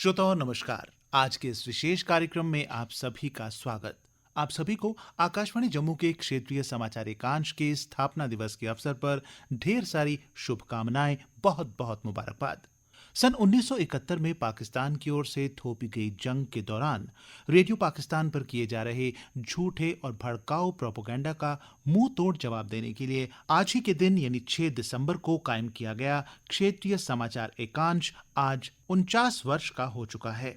श्रोताओं नमस्कार। आज के इस विशेष कार्यक्रम में आप सभी का स्वागत। आप सभी को आकाशवाणी जम्मू के क्षेत्रीय समाचार एकांश के स्थापना दिवस के अवसर पर ढेर सारी शुभकामनाएं, बहुत बहुत मुबारकबाद। सन 1971 में पाकिस्तान की ओर से थोपी गई जंग के दौरान रेडियो पाकिस्तान पर किए जा रहे झूठे और भड़काऊ प्रोपेगेंडा का मुंह तोड़ जवाब देने के लिए आज ही के दिन यानी 6 दिसंबर को कायम किया गया क्षेत्रीय समाचार एकांश आज 49 वर्ष का हो चुका है।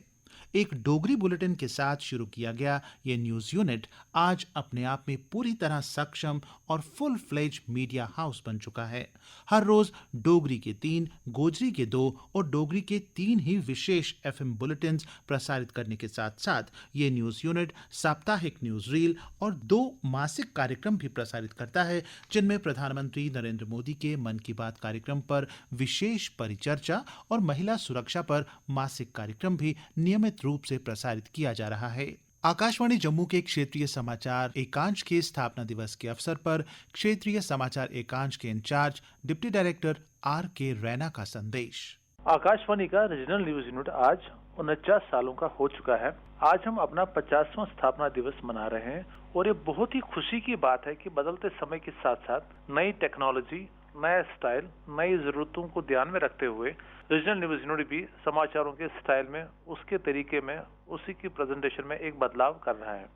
एक डोगरी बुलेटिन के साथ शुरू किया गया ये न्यूज यूनिट आज अपने आप में पूरी तरह सक्षम और फुल फ्लेज मीडिया हाउस बन चुका है। हर रोज डोगरी के 3, गोजरी के 2 और डोगरी के 3 ही विशेष एफएम बुलेटिन्स प्रसारित करने के साथ साथ ये न्यूज यूनिट साप्ताहिक न्यूज रील और 2 मासिक कार्यक्रम भी प्रसारित करता है, जिनमें प्रधानमंत्री नरेंद्र मोदी के मन की बात कार्यक्रम पर विशेष परिचर्चा और महिला सुरक्षा पर मासिक कार्यक्रम भी नियमित रूप से प्रसारित किया जा रहा है। आकाशवाणी जम्मू के क्षेत्रीय समाचार एकांश के स्थापना दिवस के अवसर पर क्षेत्रीय समाचार एकांश के in charge deputy director R.K. Raina का संदेश। आकाशवाणी का रीजनल न्यूज यूनिट आज 49 सालों का हो चुका है। आज हम अपना 50वां स्थापना दिवस मना रहे हैं और ये बहुत ही खुशी की बात है कि बदलते समय के साथ साथ नई टेक्नोलॉजी, नया स्टाइल, नई जरूरतों को ध्यान में रखते हुए रीजनल न्यूज यूनिट भी समाचारों के स्टाइल में, उसके तरीके में, उसी की प्रेजेंटेशन में एक बदलाव कर रहा है।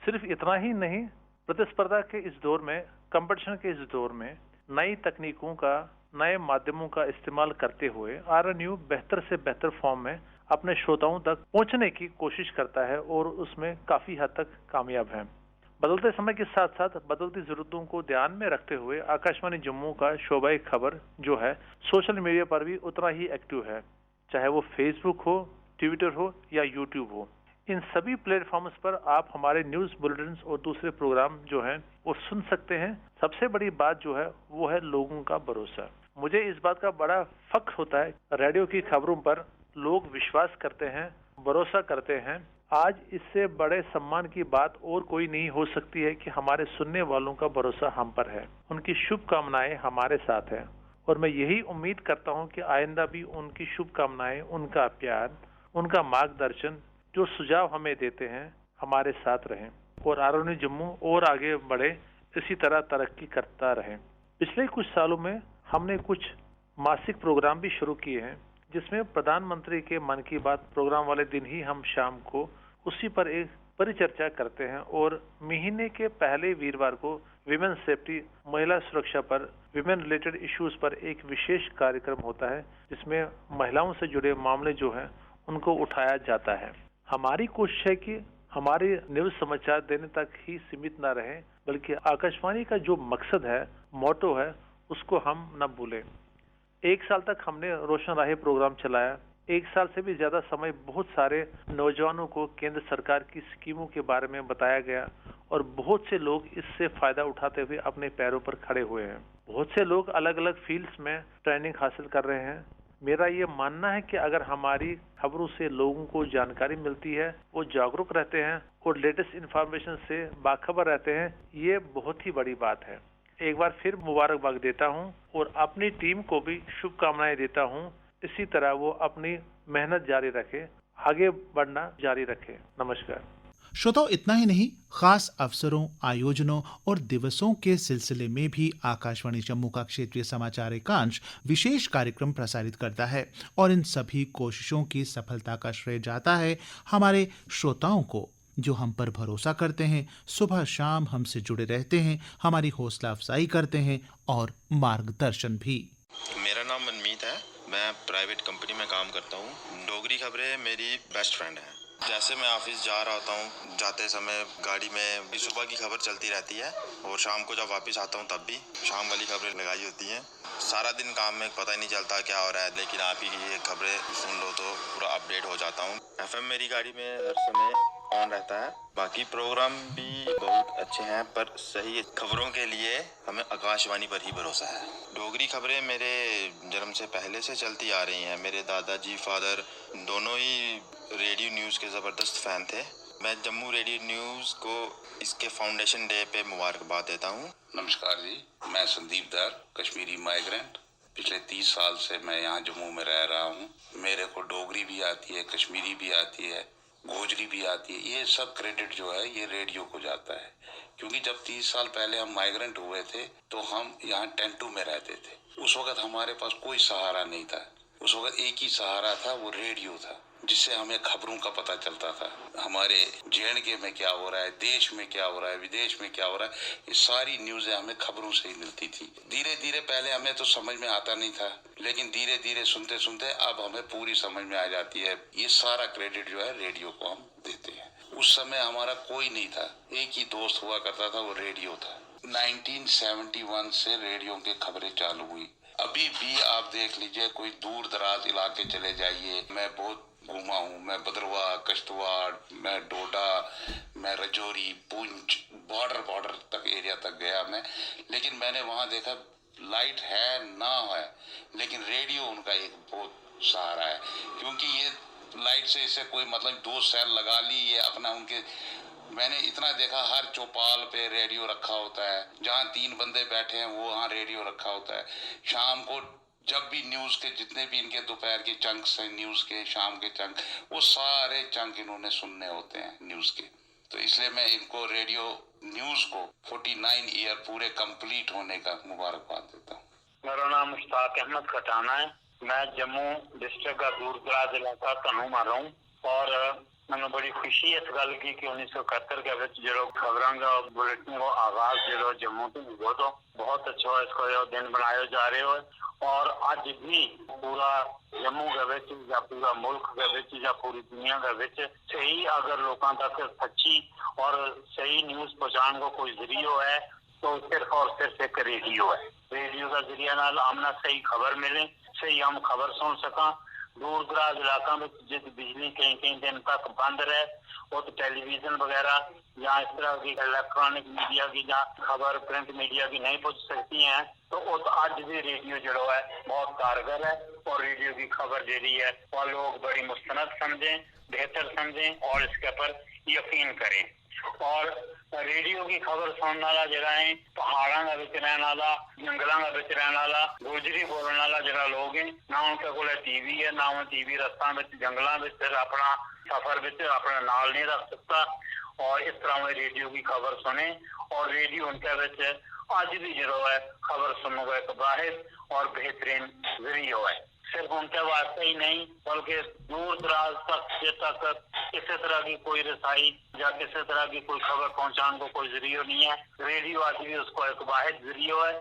सिर्फ इतना ही नहीं, प्रतिस्पर्धा के इस दौर में, कंपटीशन के इस दौर में नई तकनीकों का, नए माध्यमों का इस्तेमाल करते हुए RNU बेहतर से बेहतर फॉर्म में अपने श्रोताओं तक पहुंचने की कोशिश करता है और उसमें काफी हद तक कामयाब है। बदलते समय के साथ साथ बदलती जरूरतों को ध्यान में रखते हुए आकाशवाणी जम्मू का शोबा खबर जो है सोशल मीडिया पर भी उतना ही एक्टिव है, चाहे वो फेसबुक हो, ट्विटर हो या यूट्यूब हो। इन सभी प्लेटफॉर्म्स पर आप हमारे न्यूज बुलेटिन्स और दूसरे प्रोग्राम जो हैं वो सुन सकते हैं। सबसे बड़ी बात जो है वो है लोगों का भरोसा। मुझे इस बात का बड़ा फख्र होता है, रेडियो की खबरों पर लोग विश्वास करते हैं, भरोसा करते हैं। आज इससे बड़े सम्मान की बात और कोई नहीं हो सकती है कि हमारे सुनने वालों का भरोसा हम पर है, उनकी शुभकामनाएं हमारे साथ है और मैं यही उम्मीद करता हूं कि आइंदा भी उनकी शुभकामनाएं, उनका प्यार, उनका मार्गदर्शन, जो सुझाव हमें देते हैं, हमारे साथ रहें और RNU जम्मू और आगे बढ़े, इसी तरह तरक्की करता रहे। पिछले कुछ सालों में हमने कुछ मासिक प्रोग्राम भी शुरू किए हैं, जिसमें प्रधानमंत्री के मन की बात प्रोग्राम वाले दिन ही हम शाम को उसी पर एक परिचर्चा करते हैं और महीने के पहले वीरवार को विमेन सेफ्टी, महिला सुरक्षा पर, विमेन रिलेटेड इश्यूज पर एक विशेष कार्यक्रम होता है, जिसमें महिलाओं से जुड़े मामले जो हैं उनको उठाया जाता है। हमारी कोशिश है कि हमारे न्यूज समाचार देने तक ही सीमित न रहे, बल्कि आकाशवाणी का जो मकसद है, मोटो है, उसको हम न भूलें। 1 साल तक हमने रोशन राहे प्रोग्राम चलाया। 1 साल से भी ज्यादा समय बहुत सारे नौजवानों को केंद्र सरकार की स्कीमों के बारे में बताया गया और बहुत से लोग इससे फायदा उठाते हुए अपने पैरों पर खड़े हुए हैं। बहुत से लोग अलग अलग फील्ड्स में ट्रेनिंग हासिल कर रहे हैं। मेरा ये मानना है कि अगर हमारी खबरों से लोगों को जानकारी मिलती है, वो जागरूक रहते हैं और लेटेस्ट इंफॉर्मेशन से बाखबर रहते हैं, ये बहुत ही बड़ी बात है। एक बार फिर मुबारकबाद देता हूं और अपनी टीम को भी शुभकामनाएं देता हूं। इसी तरह वो अपनी मेहनत जारी रखे, आगे बढ़ना जारी रखे। नमस्कार। श्रोताओं, इतना ही नहीं, खास अवसरों, आयोजनों और दिवसों के सिलसिले में भी आकाशवाणी जम्मू का क्षेत्रीय समाचार एकांश विशेष कार्यक्रम प्रसारित करता है और इन सभी कोशिशों की सफलता का श्रेय जाता है हमारे श्रोताओं को, जो हम पर भरोसा करते हैं, सुबह शाम हमसे जुड़े रहते हैं, हमारी हौसला अफजाई करते हैं और मार्गदर्शन भी। मेरा नाम मनमीत है, मैं प्राइवेट कंपनी में काम करता हूँ। डोगरी खबरें मेरी बेस्ट फ्रेंड है। जैसे मैं ऑफिस जा रहा होता हूँ, जाते समय गाड़ी में सुबह की खबर चलती रहती है और शाम को जब वापस आता हूँ तब भी शाम वाली खबरें लगाई होती हैं। सारा दिन काम में पता ही नहीं चलता क्या हो रहा है, लेकिन आप ही ये खबरें सुन लो तो पूरा अपडेट हो जाता हूँ। FM मेरी गाड़ी में हर समय ऑन रहता है। बाकी प्रोग्राम भी बहुत अच्छे हैं, पर सही खबरों के लिए हमें आकाशवाणी पर ही भरोसा है। डोगरी खबरें मेरे जन्म से पहले से चलती आ रही हैं। मेरे दादाजी, फादर दोनों ही रेडियो न्यूज़ के ज़बरदस्त फ़ैन थे। मैं जम्मू रेडियो न्यूज़ को इसके फाउंडेशन डे पे मुबारकबाद देता हूँ। नमस्कार जी, मैं संदीप दार, कश्मीरी माइग्रेंट। पिछले 30 साल से मैं यहाँ जम्मू में रह रहा हूँ। मेरे को डोगरी भी आती है, कश्मीरी भी आती है, गोजरी भी आती है। ये सब क्रेडिट जो है ये रेडियो को जाता है, क्योंकि जब 30 साल पहले हम माइग्रेंट हुए थे तो हम यहाँ टेंटू में रहते थे। उस वक्त हमारे पास कोई सहारा नहीं था। उस वक्त एक ही सहारा था, वो रेडियो था, जिससे हमें खबरों का पता चलता था। हमारे JNK में क्या हो रहा है, देश में क्या हो रहा है, विदेश में क्या हो रहा है, ये सारी न्यूज़ें हमें खबरों से ही मिलती थी। धीरे धीरे पहले हमें तो समझ में आता नहीं था, लेकिन धीरे धीरे सुनते सुनते अब हमें पूरी समझ में आ जाती है। ये सारा क्रेडिट जो है रेडियो को हम देते हैं। उस समय हमारा कोई नहीं था, एक ही दोस्त हुआ करता था, वो रेडियो था। 1971 से रेडियो की खबरें चालू हुई। अभी भी आप देख लीजिए, कोई दूर दराज इलाके चले जाइए, मैं बहुत घूमा हूँ, मैं भद्रवाह, किश्तवाड़, मैं डोडा, मैं रजौरी, पुंछ, बॉर्डर तक एरिया तक गया मैं, लेकिन मैंने वहाँ देखा लाइट है ना है, लेकिन रेडियो उनका एक बहुत सहारा है, क्योंकि ये लाइट से इससे कोई मतलब 2 सेल लगा ली, ये अपना उनके, मैंने इतना देखा हर चौपाल पे रेडियो रखा होता है, जहाँ 3 बंदे बैठे हैं वो वहाँ रेडियो रखा होता है। शाम को जब भी न्यूज़ के जितने भी इनके दोपहर के चंक्स हैं, न्यूज़ के शाम के चंक, वो सारे चंक इन्होंने सुनने होते हैं न्यूज़ के। तो इसलिए मैं इनको रेडियो न्यूज़ को 49 ईयर पूरे कंप्लीट होने का मुबारकबाद देता हूँ। मेरा नाम मुश्ताक अहमद खटाना है। मैं जम्मू डिस्ट्रिक्ट का दूर दराज इलाका कन्नू में रहूं और मैंने बड़ी खुशी इस गल की कि 1971 के विच जो खबरों का बुलेटिन को आगाज जो जम्मू तो हुआ तो बहुत अच्छा इसको जो दिन बनाया जा रहे हो और आज भी पूरा जम्मू के विच या पूरा मुल्क के विच या पूरी दुनिया के विच सही अगर लोगों तक सच्ची और सही न्यूज़ पहुंचाने को कोई जरिया है तो सिर्फ और सिर्फ एक रेडियो है। रेडियो का जरिया नाल हमने सही खबर मिले, सही हम खबर सुन सका। दूर दराज इलाका में जिस बिजली कई कई दिन तक बंद रहे वो तो टेलीविजन वगैरह या इस तरह की इलेक्ट्रॉनिक मीडिया की जहाँ खबर प्रिंट मीडिया की नहीं पहुंच सकती हैं, तो वो तो आज भी रेडियो जो है बहुत कारगर है और रेडियो की खबर जी है और लोग बड़ी मुस्तनद समझें, बेहतर समझें और इसके ऊपर यकीन करें। और रेडियो की खबर सुनने वाला जरा है पहाड़ों का विच रहने वाला, जंगलों का विच रहने वाला, गोजरी बोलने वाला जरा लोग हैं, ना उनके को टीवी है, ना वो टीवी रस्ता में जंगलों में अपना सफर में अपने नाल नहीं रख सकता और इस तरह में रेडियो की खबर सुने और रेडियो उनके विच आज भी जो है खबर सुनने का एक वाहिद और बेहतरीन जरिया है। सिर्फ उनके वास्ते ही नहीं बल्कि दूर दराज तक किसी तरह की कोई रसाई या किसी तरह की कोई खबर पहुंचाने को कोई जरिया नहीं है। रेडियो आज भी उसको एक वाहिद जरिया है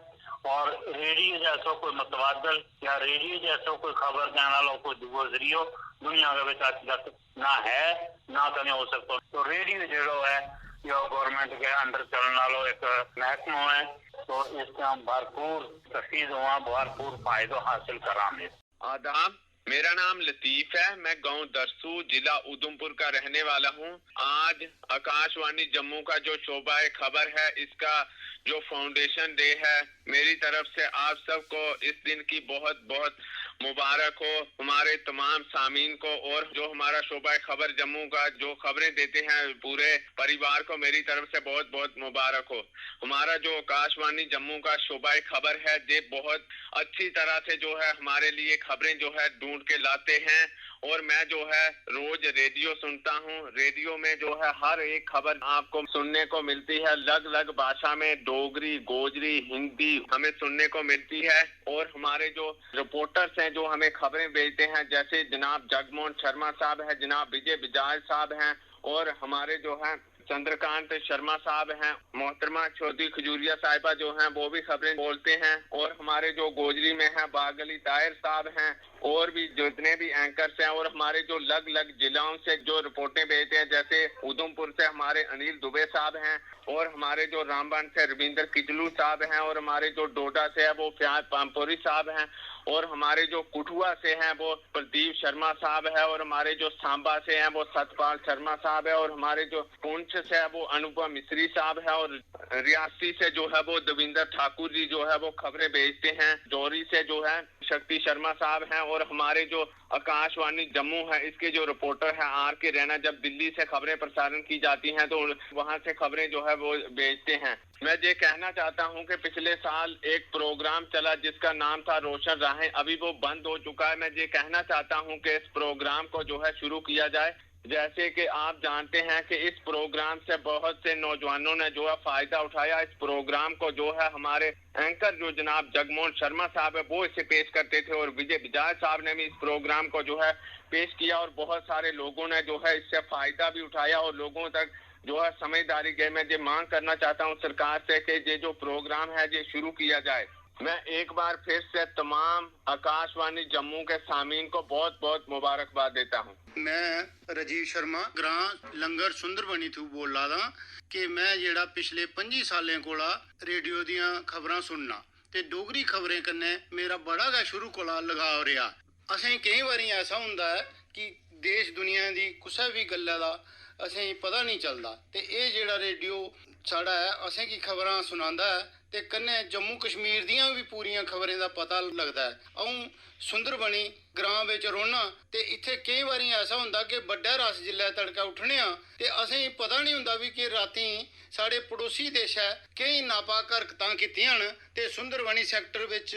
और रेडियो जैसा कोई मतबादल या रेडियो जैसा कोई खबर देने वाला कोई दूसरा जरिया दुनिया के विच आज तक ना है ना तो नहीं हो सकता। तो रेडियो जो है जो गवर्नमेंट के अंडर चलने वाला एक महकमा है, तो इससे हम भरपूर तफीज हुआ, भरपूर फायदा हासिल करांगे। आदाब, मेरा नाम लतीफ है। मैं गांव दरसू जिला उधमपुर का रहने वाला हूं। आज आकाशवाणी जम्मू का जो शोबा खबर है इसका जो फाउंडेशन डे है, मेरी तरफ से आप सबको इस दिन की बहुत बहुत मुबारक हो, हमारे तमाम सामीन को और जो हमारा शोबा खबर जम्मू का जो खबरें देते हैं पूरे परिवार को मेरी तरफ से बहुत बहुत मुबारक हो। हमारा जो आकाशवाणी जम्मू का शोबा खबर है ये बहुत अच्छी तरह से जो है हमारे लिए खबरें जो है ढूंढ के लाते हैं और मैं जो है रोज रेडियो सुनता हूँ। रेडियो में जो है हर एक खबर आपको सुनने को मिलती है, अलग अलग भाषा में, डोगरी, गोजरी, हिंदी हमें सुनने को मिलती है और हमारे जो रिपोर्टर्स हैं जो हमें खबरें भेजते हैं, जैसे जनाब जगमोहन शर्मा साहब हैं, जनाब विजय बिजाज साहब हैं और हमारे जो है चंद्रकांत शर्मा साहब हैं, मोहतरमा चौधरी खजूरिया साहिबा जो हैं वो भी खबरें बोलते हैं और हमारे जो गोजरी में हैं बागली ताहिर साहब हैं और भी जितने भी एंकर्स हैं और हमारे जो अलग अलग जिलों से जो रिपोर्टें भेजते हैं, जैसे उधमपुर से हमारे अनिल दुबे साहब हैं और हमारे जो रामबन से रविंदर किचलू साहब हैं और हमारे जो डोडा से है वो फयाज पामपुरी साहब हैं और हमारे जो कुठुआ से हैं वो प्रदीप शर्मा साहब है और हमारे जो सांबा से हैं वो सतपाल शर्मा साहब है और हमारे जो पुंछ से है वो अनुपम मिश्री साहब है और रियासी से जो है वो देविंदर ठाकुर जी जो है वो खबरें भेजते हैं। जोरी से जो है शक्ति शर्मा साहब हैं और हमारे जो आकाशवाणी जम्मू है इसके जो रिपोर्टर है आर के रैना जब दिल्ली से खबरें प्रसारण की जाती हैं तो वहां से खबरें जो है वो भेजते हैं। मैं ये कहना चाहता हूं कि पिछले साल एक प्रोग्राम चला जिसका नाम था रोशन राहें, अभी वो बंद हो चुका है। मैं ये कहना चाहता हूं कि इस प्रोग्राम को जो है शुरू किया जाए। जैसे कि आप जानते हैं कि इस प्रोग्राम से बहुत से नौजवानों ने जो है फायदा उठाया। इस प्रोग्राम को जो है हमारे एंकर जो जनाब जगमोहन शर्मा साहब है वो इसे पेश करते थे और विजय बजाज साहब ने भी इस प्रोग्राम को जो है पेश किया और बहुत सारे लोगों ने जो है इससे फायदा भी उठाया और लोगों तक जो है समझदारी गई। मैं ये मांग करना चाहता हूँ सरकार से कि ये जो प्रोग्राम है ये शुरू किया जाए। मैं एक बार फिर से तमाम आकाशवाणी जम्मू के सामीन को बहुत बहुत मुबारकबाद देता हूँ। मैं राजीव शर्मा ग्रां लंगर सुंदरबनी तू बोल रहा था कि मैं जेड़ा पिछले 25 सालें कोला रेडियो दियां खबरां सुनना ते डोगरी खबरें कन्नै मेरा बड़ा गै शुरू कोला लगाव रहा। असें कई बारी ऐसा हुंदा है कि देश दुनिया दी कुसै भी गल्ला दा असें पता नहीं चलदा ते एह जेड़ा रेडियो साढ़ा है असें की खबरां सुनांदा है ते कन्नै जम्मू कश्मीर दियां भी पूरियां खबरें दा पता लगदा है। अऊं सुंदरबनी ग्रां विच रौह्ना ते इत्थे कई बारी ऐसा हुंदा कि बड्डा रस जिल्लै तड़का उट्ठने आं ते असें पता नहीं हुंदा भी कि रातीं साढ़े पड़ोसी देशै केई नापाक हरकतां कीतियां न ते सुंदरबनी सैक्टर विच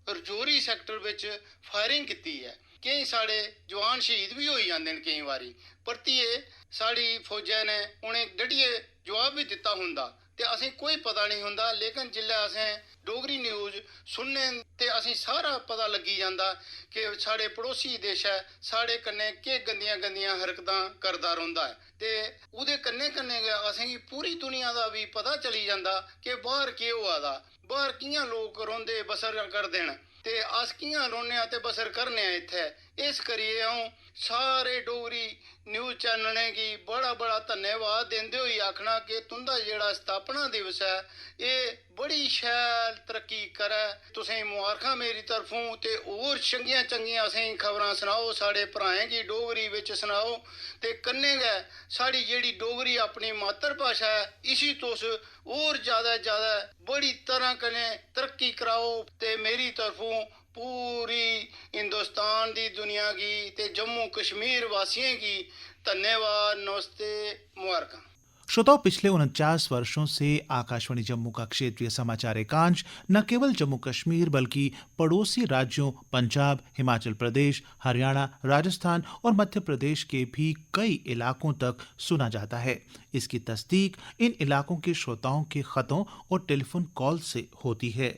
रजौरी सैक्टर विच फायरिंग कीती है। केई साढ़े जवान शहीद भी होई जांदे न केई बारी, परतियै साड़ी फौजा ने उ'नें डटियै जवाब भी दित्ता हुंदा ते असें कोई पता नहीं हुंदा। लेकिन जिल्लै असें डोगरी न्यूज़ सुनने ते असें सारा पता लगी जांदा कि साढ़े पड़ोसी देश है साढ़े कन्नै केह् गंदियां गंदियां हरकतां करदा रौंह्दा है ते उहदे कन्नै कन्नै गै असें गी पूरी दुनिया दा भी पता चली जांदा कि बाहर केह् होआ दा, बाहर कि'यां लोक रौंह्दे बसर करदे न ते अस कि'यां रौह्ने आं ते बसर करने आं इत्थै। इस करियै अ'ऊं सारे डोगरी न्यूज़ चैनलें गी बड़ा बड़ा धन्यवाद दिंदे होई आखना कि तुं'दा जेह्ड़ा स्थापना दिवस है एह् बड़ी शैल तरक्की करै। तुसेंगी मुबारखां मेरी तरफों ते होर चंगियां चंगियां असेंगी खबरां सनाओ, साढ़े भ्राएं गी डोगरी बिच सनाओ ते कन्नै गै साढ़ी जेह्ड़ी डोगरी अपनी मात्तर भाशा है इसी तुस होर ज्यादा बड़ी तरह कन्नै तरक्की कराओ ते मेरी तरफों पूरी हिंदुस्तान दी दुनिया गी ते जम्मू कश्मीर वासियों की धन्यवाद, नमस्ते, मुबारकां। श्रोताओं, पिछले 49 वर्षों से आकाशवाणी जम्मू का क्षेत्रीय समाचार एकांश न केवल जम्मू कश्मीर बल्कि पड़ोसी राज्यों पंजाब, हिमाचल प्रदेश, हरियाणा, राजस्थान और मध्य प्रदेश के भी कई इलाकों तक सुना जाता है। इसकी तस्दीक इन इलाकों के श्रोताओं के खतों और टेलीफोन कॉल से होती है।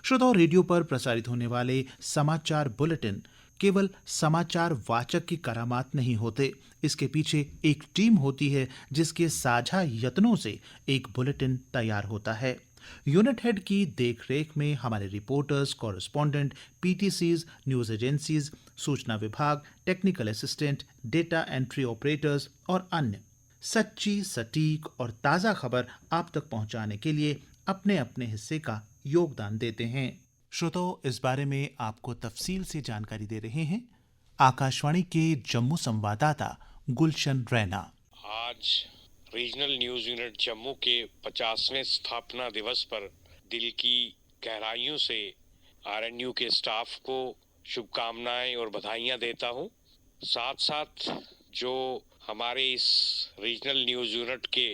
श्रोताओं, रेडियो पर प्रसारित होने वाले समाचार बुलेटिन केवल समाचार वाचक की करामात नहीं होते, इसके पीछे एक टीम होती है जिसके साझा यत्नों से एक बुलेटिन तैयार होता है। यूनिट हेड की देखरेख में हमारे रिपोर्टर्स, कॉरेस्पॉन्डेंट, पीटीसीज, न्यूज एजेंसीज, सूचना विभाग, technical assistant, data entry operators और अन्य सच्ची, सटीक और ताज़ा खबर आप तक पहुंचाने के लिए अपने अपने हिस्से का योगदान देते हैं। श्रोताओं, इस बारे में आपको तफसील से जानकारी दे रहे हैं आकाशवाणी के जम्मू संवाददाता गुलशन रैना। आज रीजनल न्यूज यूनिट जम्मू के 50वें स्थापना दिवस पर दिल की गहराइयों से आरएनयू के स्टाफ को शुभकामनाएं और बधाइयां देता हूं। साथ साथ जो हमारे इस रीजनल न्यूज यूनिट के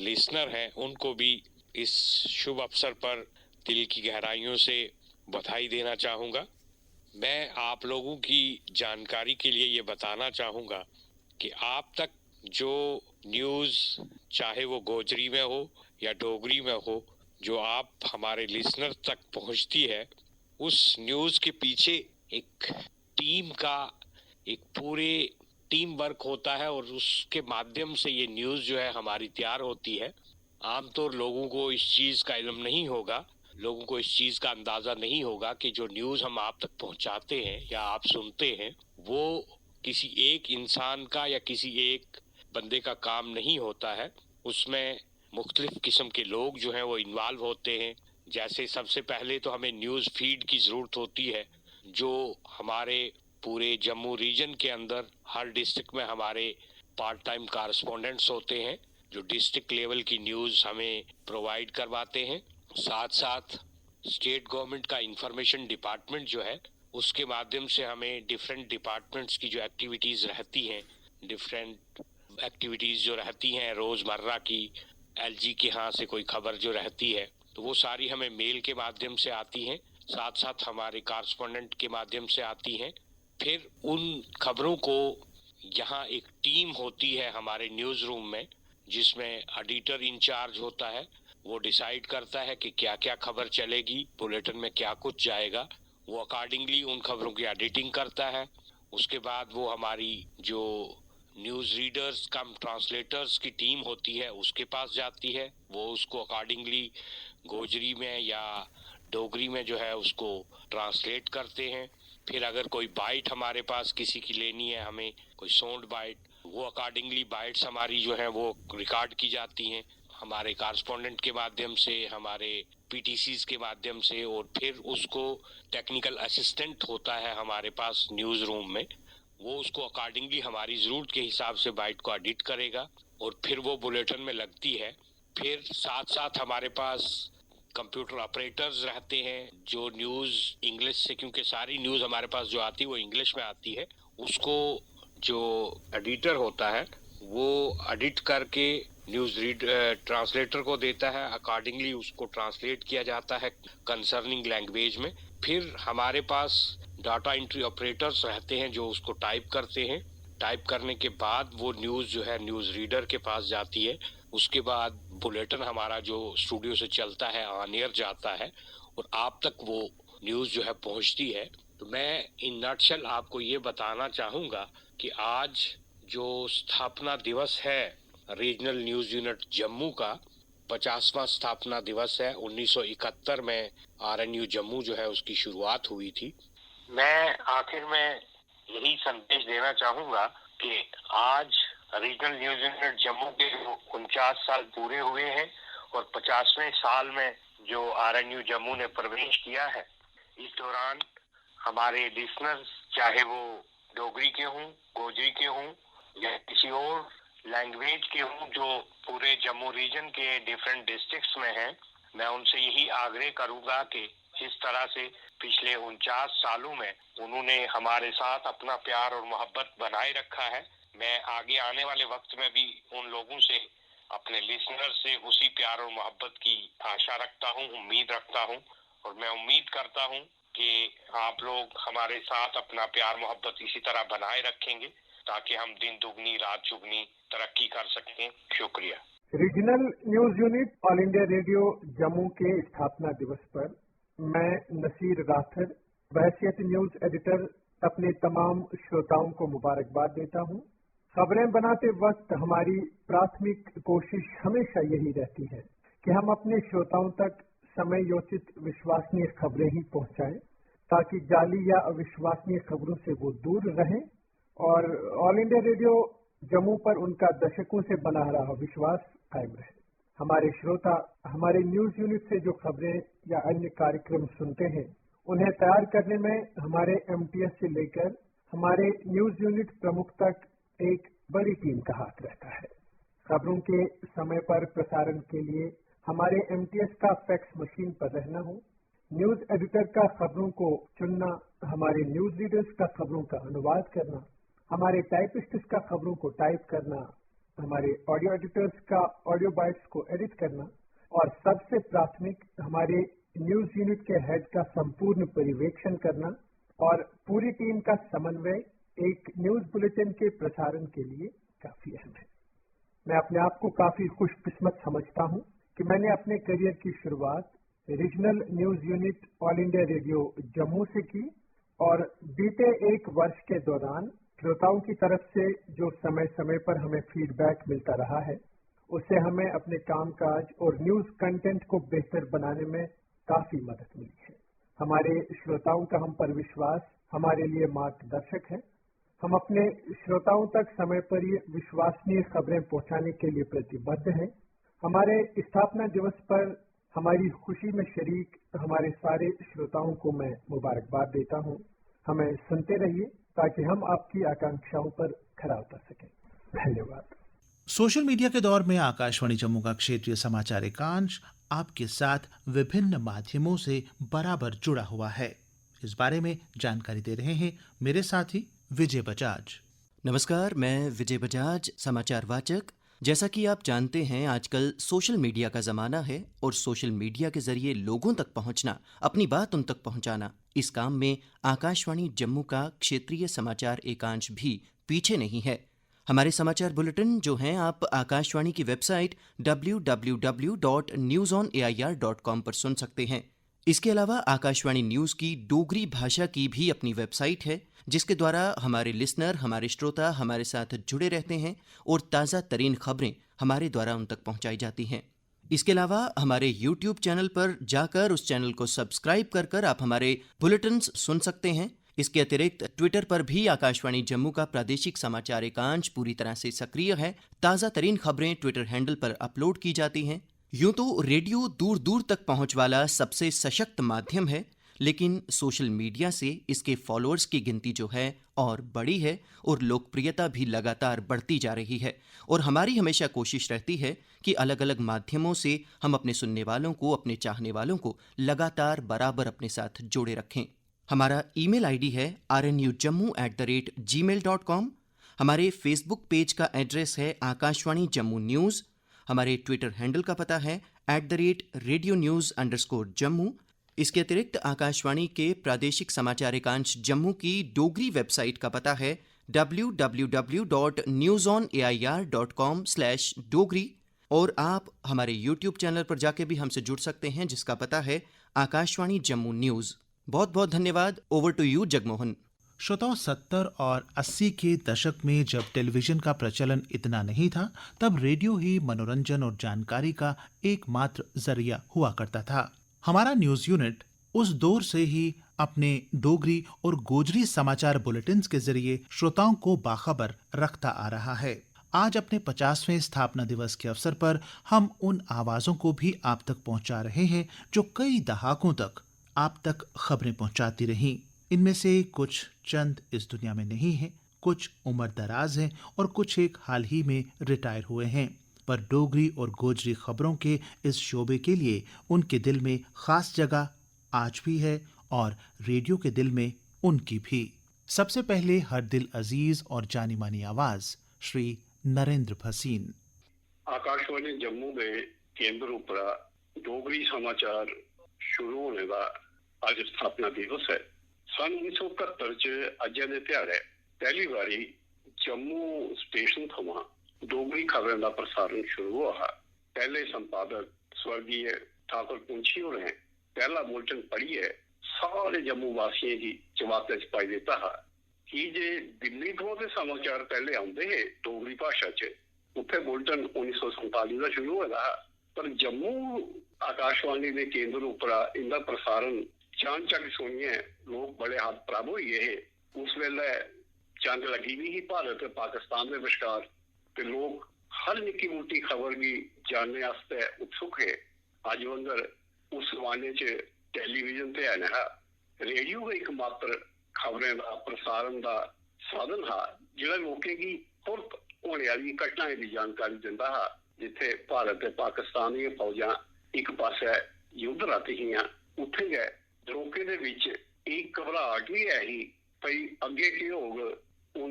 लिसनर हैं उनको भी इस शुभ अवसर पर दिल की गहराइयों से बधाई देना चाहूँगा। मैं आप लोगों की जानकारी के लिए ये बताना चाहूँगा कि आप तक जो न्यूज़, चाहे वो गोजरी में हो या डोगरी में हो, जो आप हमारे लिसनर तक पहुँचती है, उस न्यूज़ के पीछे एक टीम का एक पूरे टीम वर्क होता है और उसके माध्यम से ये न्यूज़ जो है हमारी तैयार होती है। आमतौर लोगों को इस चीज़ का इल्म नहीं होगा, लोगों को इस चीज़ का अंदाज़ा नहीं होगा कि जो न्यूज़ हम आप तक पहुंचाते हैं या आप सुनते हैं वो किसी एक इंसान का या किसी एक बंदे का काम नहीं होता है। उसमें मुख्तलिफ किस्म के लोग जो हैं वो इन्वॉल्व होते हैं। जैसे सबसे पहले तो हमें न्यूज़ फीड की ज़रूरत होती है, जो हमारे पूरे जम्मू रीजन के अंदर हर डिस्ट्रिक्ट में हमारे पार्ट टाइम कॉरेस्पॉन्डेंट्स होते हैं जो डिस्ट्रिक्ट लेवल की न्यूज़ हमें प्रोवाइड करवाते हैं। साथ साथ स्टेट गवर्नमेंट का इंफॉर्मेशन डिपार्टमेंट जो है उसके माध्यम से हमें डिफरेंट डिपार्टमेंट्स की जो एक्टिविटीज़ रहती हैं, डिफरेंट एक्टिविटीज़ जो रहती हैं रोज़मर्रा की, एलजी के यहाँ से कोई खबर जो रहती है तो वो सारी हमें मेल के माध्यम से आती हैं, साथ साथ हमारे कॉरेस्पोंडेंट के माध्यम से आती हैं। फिर उन खबरों को यहाँ एक टीम होती है हमारे न्यूज़ रूम में, जिसमें एडिटर इंचार्ज होता है। वो डिसाइड करता है कि क्या क्या खबर चलेगी, बुलेटिन में क्या कुछ जाएगा। वो अकॉर्डिंगली उन खबरों की एडिटिंग करता है। उसके बाद वो हमारी जो न्यूज़ रीडर्स कम ट्रांसलेटर्स की टीम होती है उसके पास जाती है। वो उसको अकॉर्डिंगली गोजरी में या डोगरी में जो है उसको ट्रांसलेट करते हैं। फिर अगर कोई बाइट हमारे पास किसी की लेनी है, हमें कोई साउंड बाइट, वो अकॉर्डिंगली बाइट्स हमारी जो है वो रिकॉर्ड की जाती हैं हमारे कॉरेस्पोंडेंट के माध्यम से, हमारे पीटीसीज के माध्यम से। और फिर उसको टेक्निकल असिस्टेंट होता है हमारे पास न्यूज़ रूम में, वो उसको अकॉर्डिंगली हमारी ज़रूरत के हिसाब से बाइट को एडिट करेगा और फिर वो बुलेटिन में लगती है। फिर साथ साथ हमारे पास कंप्यूटर ऑपरेटर्स रहते हैं जो न्यूज़ इंग्लिश से, क्योंकि सारी न्यूज़ हमारे पास जो आती है वो इंग्लिश में आती है, उसको जो एडिटर होता है वो एडिट करके न्यूज़ ट्रांसलेटर को देता है। अकॉर्डिंगली उसको ट्रांसलेट किया जाता है कंसर्निंग लैंग्वेज में। फिर हमारे पास डाटा एंट्री ऑपरेटर्स रहते हैं जो उसको टाइप करते हैं। टाइप करने के बाद वो न्यूज़ जो है न्यूज़ रीडर के पास जाती है। उसके बाद बुलेटिन हमारा जो स्टूडियो से चलता है ऑन एयर जाता है और आप तक वो न्यूज़ जो है पहुंचती है। तो मैं इन नटशल आपको ये बताना चाहूँगा कि आज जो स्थापना दिवस है रीजनल न्यूज़ यूनिट जम्मू का, 50वां स्थापना दिवस है। 1971 में आरएनयू जम्मू जो है उसकी शुरुआत हुई थी। मैं आखिर में यही संदेश देना चाहूँगा कि आज रीजनल न्यूज़ यूनिट जम्मू के 49 साल पूरे हुए हैं और 50वें साल में जो आरएनयू जम्मू ने प्रवेश किया है, इस दौरान हमारे लिसनर्स चाहे वो डोगरी के हों, गोजरी के हों या किसी और लैंग्वेज के हों जो पूरे जम्मू रीजन के डिफरेंट डिस्ट्रिक्ट्स में हैं, मैं उनसे यही आग्रह करूंगा कि जिस तरह से पिछले 49 सालों में उन्होंने हमारे साथ अपना प्यार और मोहब्बत बनाए रखा है, मैं आगे आने वाले वक्त में भी उन लोगों से, अपने लिसनर से उसी प्यार और मोहब्बत की आशा रखता हूं, उम्मीद रखता हूं। और मैं उम्मीद करता हूं कि आप लोग हमारे साथ अपना प्यार मोहब्बत इसी तरह बनाए रखेंगे ताकि हम दिन दुगनी रात चुगनी तरक्की कर सकें। शुक्रिया। Regional news unit all India radio Jammu के स्थापना दिवस पर मैं नसीर राठर बहैसियत न्यूज़ एडिटर अपने तमाम श्रोताओं को मुबारकबाद देता हूं। खबरें बनाते वक्त हमारी प्राथमिक कोशिश हमेशा यही रहती है कि हम अपने श्रोताओं तक समयोचित विश्वसनीय खबरें ही पहुंचाएं ताकि जाली या अविश्वसनीय खबरों से वो दूर रहें और ऑल इंडिया रेडियो जम्मू पर उनका दशकों से बना रहा विश्वास कायम रहे। हमारे श्रोता हमारे न्यूज़ यूनिट से जो खबरें या अन्य कार्यक्रम सुनते हैं, उन्हें तैयार करने में हमारे एमटीएस से लेकर हमारे न्यूज़ यूनिट प्रमुख तक एक बड़ी टीम का हाथ रहता है। खबरों के समय पर प्रसारण के लिए हमारे एमटीएस का फैक्स मशीन पर रहना हो, न्यूज़ एडिटर का खबरों को चुनना, हमारे न्यूज़ रीडर्स का खबरों का अनुवाद करना, हमारे टाइपिस्ट्स का खबरों को टाइप करना, हमारे ऑडियो एडिटर्स का ऑडियो बाइट्स को एडिट करना और सबसे प्राथमिक हमारे न्यूज़ यूनिट के हेड का संपूर्ण पर्यवेक्षण करना और पूरी टीम का समन्वय एक न्यूज़ बुलेटिन के प्रसारण के लिए काफी अहम है। मैं अपने आप को काफी खुशकिस्मत समझता हूं कि मैंने अपने करियर की शुरुआत regional news unit all India radio Jammu से की और बीते एक वर्ष के दौरान श्रोताओं की तरफ से जो समय समय पर हमें फीडबैक मिलता रहा है, उससे हमें अपने कामकाज और न्यूज़ कंटेंट को बेहतर बनाने में काफी मदद मिली है। हमारे श्रोताओं का हम पर विश्वास हमारे लिए मार्गदर्शक है। हम अपने श्रोताओं तक समय पर ये विश्वसनीय खबरें पहुंचाने के लिए प्रतिबद्ध हैं। हमारे स्थापना दिवस पर हमारी खुशी में शरीक हमारे सारे श्रोताओं को मैं मुबारकबाद देता हूं। हमें सुनते रहिए ताकि हम आपकी आकांक्षाओं पर खरा उतर सकें। धन्यवाद। सोशल मीडिया के दौर में आकाशवाणी जम्मू का क्षेत्रीय समाचार एकांश आपके साथ विभिन्न माध्यमों से बराबर जुड़ा हुआ है। इस बारे में जानकारी दे रहे हैं मेरे साथी विजय बजाज। नमस्कार, मैं विजय बजाज, समाचार वाचक। जैसा कि आप जानते हैं, आजकल सोशल मीडिया का ज़माना है और सोशल मीडिया के ज़रिए लोगों तक पहुंचना, अपनी बात उन तक पहुंचाना, इस काम में आकाशवाणी जम्मू का क्षेत्रीय समाचार एकांश भी पीछे नहीं है। हमारे समाचार बुलेटिन जो हैं आप आकाशवाणी की वेबसाइट www.newsonair.com पर सुन सकते हैं। इसके अलावा आकाशवाणी न्यूज़ की डोगरी भाषा की भी अपनी वेबसाइट है, जिसके द्वारा हमारे लिसनर, हमारे श्रोता हमारे साथ जुड़े रहते हैं और ताज़ा तरीन खबरें हमारे द्वारा उन तक पहुंचाई जाती हैं। इसके अलावा हमारे YouTube चैनल पर जाकर उस चैनल को सब्सक्राइब कर आप हमारे बुलेटिन्स सुन सकते हैं। इसके अतिरिक्त ट्विटर पर भी आकाशवाणी जम्मू का प्रादेशिक समाचार एकांश पूरी तरह से सक्रिय है। ताज़ा तरीन खबरें ट्विटर हैंडल पर अपलोड की जाती हैं। यूं तो रेडियो दूर दूर तक पहुंच वाला सबसे सशक्त माध्यम है, लेकिन सोशल मीडिया से इसके फॉलोअर्स की गिनती जो है और बड़ी है और लोकप्रियता भी लगातार बढ़ती जा रही है। और हमारी हमेशा कोशिश रहती है कि अलग अलग माध्यमों से हम अपने सुनने वालों को, अपने चाहने वालों को लगातार बराबर अपने साथ जोड़े रखें। हमारा ईमेल आईडी है rnujammu@gmail.com। हमारे फेसबुक पेज का एड्रेस है आकाशवाणी जम्मू न्यूज़। हमारे ट्विटर हैंडल का पता है @radionews_Jammu। इसके अतिरिक्त आकाशवाणी के प्रादेशिक समाचार एकांश जम्मू की डोगरी वेबसाइट का पता है www.newsonair.com/dogri। और आप हमारे YouTube चैनल पर जाके भी हमसे जुड़ सकते हैं, जिसका पता है आकाशवाणी जम्मू न्यूज़। बहुत बहुत धन्यवाद। Over to you Jagmohan. श्रोताओं, 70 और 80 के दशक में जब टेलीविजन का प्रचलन इतना नहीं था, तब रेडियो ही मनोरंजन और जानकारी का एकमात्र जरिया हुआ करता था। हमारा न्यूज यूनिट उस दौर से ही अपने डोगरी और गोजरी समाचार बुलेटिन्स के जरिए श्रोताओं को बाखबर रखता आ रहा है। आज अपने 50वें स्थापना दिवस के अवसर पर हम उन आवाजों को भी आप तक पहुंचा रहे हैं जो कई दहाकों तक आप तक खबरें पहुंचाती रहीं। इनमें से कुछ चंद इस दुनिया में नहीं हैं, कुछ उम्र दराज हैं और कुछ एक हाल ही में रिटायर हुए हैं। पर डोगरी और गोजरी खबरों के इस शोबे के लिए उनके दिल में खास जगह आज भी है और रेडियो के दिल में उनकी भी। सबसे पहले हर दिल अजीज और जानी मानी आवाज श्री नरेंद्र भसीन। आकाशवाणी जम्मू के केंद्र उपर डोगरी समाचार शुरू होने का आज स्थापना दिवस है। सन 1971 अज के दिहाड़े पहली बारी जम्मू स्टेशन थमां डोगरी खबरें का प्रसारण शुरू हुआ। पहले संपादक स्वर्गीय ठाकुर पुंछी होने पहला बुलेटिन पढ़ी है, सारे जम्मू वासियों की जवाब पाई देता है कि जे दिल्ली तो समाचार पहले आते हैं डोगरी भाषा च, उत्थे बुलेटिन 1947 का शुरू हुआ, पर जम्मू आकाशवाणी के केंद्र उपर इनका प्रसारण चानचक सुनिए लोग बड़े हाथ प्राप्त हुए है। उस वेले जंग लगी भी ही भारत पाकिस्तान के विचकार, ते लोग हर निक्की मोटी खबर भी जानने वास्ते उत्सुक है। अज वंगर उस जमाने च टेलीविजन ते है ना, रेडियो एक मात्र खबरें का प्रसारण का साधन था, जिहड़ा लोकें की तुरंत होने वाली घटनाएं की जानकारी दिंदा हा। जिथे भारत ते पाकिस्तान दी फौजां एक पासे युद्ध रत हियां, उत्थे गए लोकें दे विच एक घबराहट भी है ही भई अगे की होग,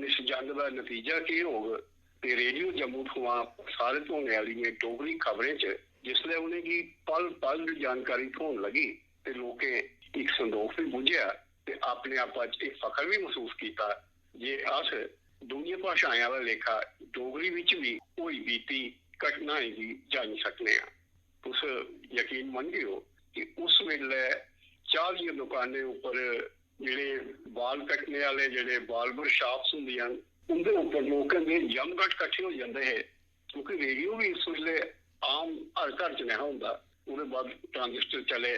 इस जंग का नतीजा की होग। रेडियो जम्मू थमां प्रसारित होने वाली डोगरी खबरें च जिसले उन्हें की पल पल जानकारी थोन लगी, ते लोकें एक संदोख भी बुझिया ते अपने आप एक फखर भी महसूस किया जे अस दुनिया भाषाएं वाला लेखा डोगरी विच भी कोई बीती घटनाएं भी जान सकने हैं। तुस यकीन मनगे कि उस वेले चाह दी दुकानें उपर जेड़े बाल कटने वाले जेड़े बार्बर शॉप्स हुंदियां, उनके उपर लोग जमघट कट्ठे हो जाते हैं, क्योंकि रेडियो भी इस वेले आम हर घर च नहीं होंदा। उसके बाद ट्रांजिस्टर चले,